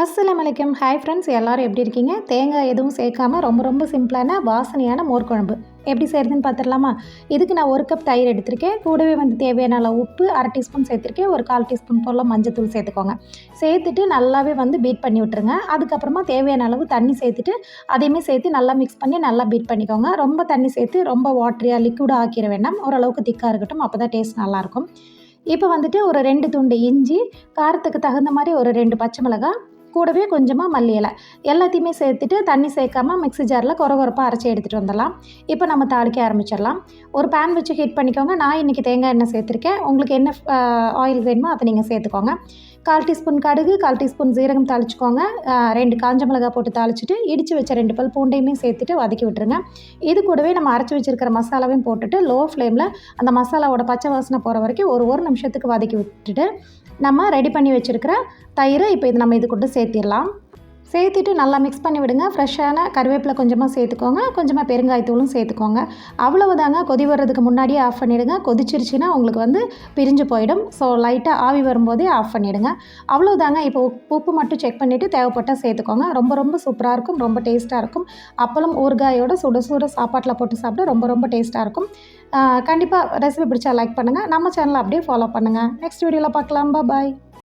அஸ்ஸலாமு அலைக்கும். Hi friends, எல்லோரும் எப்படி இருக்கீங்க? தேங்காய் எதுவும் சேர்க்காம ரொம்ப சிம்பிளான வாசனையான மோர் குழம்பு எப்படி செய்கிறதுன்னு பார்த்துடலாமா? இதுக்கு நான் 1 கப் தயிர் எடுத்திருக்கேன். கூடவே தேவையான அளவு உப்பு 1/2 டீஸ்பூன் சேர்த்துருக்கேன். ஒரு 1/4 டீஸ்பூன் போல் மஞ்சத்தூள் சேர்த்துக்கோங்க. சேர்த்துட்டு நல்லாவே பீட் பண்ணி விட்டுருங்க. அதுக்கப்புறமா தேவையான அளவு தண்ணி சேர்த்துட்டு அதையுமே சேர்த்து நல்லா மிக்ஸ் பண்ணி நல்லா பீட் பண்ணிக்கோங்க. ரொம்ப தண்ணி சேர்த்து ரொம்ப வாட்டரியாக லிக்விடாக ஆக்கிட வேண்டாம். ஓரளவுக்கு திக்காக இருக்கட்டும். அப்போ தான் டேஸ்ட் நல்லாயிருக்கும். இப்போ ஒரு 2 துண்டு இஞ்சி, காரத்துக்கு தகுந்த மாதிரி ஒரு 2 பச்சை மிளகாய், கூடவே கொஞ்சமாக மல்லி இலை எல்லாத்தையுமே சேர்த்துட்டு தண்ணி சேர்க்காம மிக்ஸி ஜாரில் கொரகொரப்பாக அரைச்சி எடுத்துகிட்டு வந்துடலாம். இப்போ நம்ம தாளிக்க ஆரம்பிச்சிடலாம். ஒரு பேன் வச்சு ஹீட் பண்ணிக்கோங்க. நான் இன்றைக்கி தேங்காய் எண்ணெய் சேர்த்துருக்கேன். உங்களுக்கு என்ன ஆயில் வேணுமோ அதை நீங்கள் சேர்த்துக்கோங்க. 1/4 டீஸ்பூன் கடுகு, 1/4 டீஸ்பூன் ஜீரகம் தாளிச்சுக்கோங்க. 2 காஞ்ச மிளகாய் போட்டு தாளிச்சிட்டு இடித்து வச்ச 2 பல் பூண்டையுமே சேர்த்துட்டு வதக்கி விட்டுருங்க. இது கூடவே நம்ம அரைச்சி வச்சுருக்கிற மசாலாவையும் போட்டுட்டு லோ ஃப்ளேமில் அந்த மசாலாவோட பச்சை வாசனை போகிற வரைக்கும் ஒரு நிமிஷத்துக்கு வதக்கி விட்டுட்டு நம்ம ரெடி பண்ணி வச்சுருக்கிற தயிரை இப்போ நம்ம இது கூட சேர்த்திடலாம். சேர்த்துட்டு நல்லா மிக்ஸ் பண்ணி விடுங்க. ஃப்ரெஷ்ஷான கருவேப்பிலை கொஞ்சமாக சேர்த்துக்கோங்க. கொஞ்சமாக பெருங்காயத்தூளும் சேர்த்துக்கோங்க. அவ்வளவுதாங்க. கொதி வர்றதுக்கு முன்னாடியே ஆஃப் பண்ணிவிடுங்க. கொதிச்சிருச்சுன்னா உங்களுக்கு பிரிஞ்சு போயிடும். ஸோ லைட்டாக ஆவி வரும்போதே ஆஃப் பண்ணிவிடுங்க. அவ்வளோதாங்க. இப்போ உப்பு மட்டும் செக் பண்ணிவிட்டு தேவைப்பட்டால் சேர்த்துக்கோங்க. ரொம்ப சூப்பராக இருக்கும். ரொம்ப டேஸ்ட்டாக இருக்கும். அப்பளம் ஊறுகாயோட சுட சுட சாப்பாட்டில் போட்டு சாப்பிட ரொம்ப டேஸ்ட்டாக இருக்கும். கண்டிப்பாக ரெசிபி பிடிச்சா லைக் பண்ணுங்கள். நம்ம சேனலை அப்படியே ஃபாலோ பண்ணுங்கள். நெக்ஸ்ட் வீடியோவில் பார்க்கலாம். பாய்.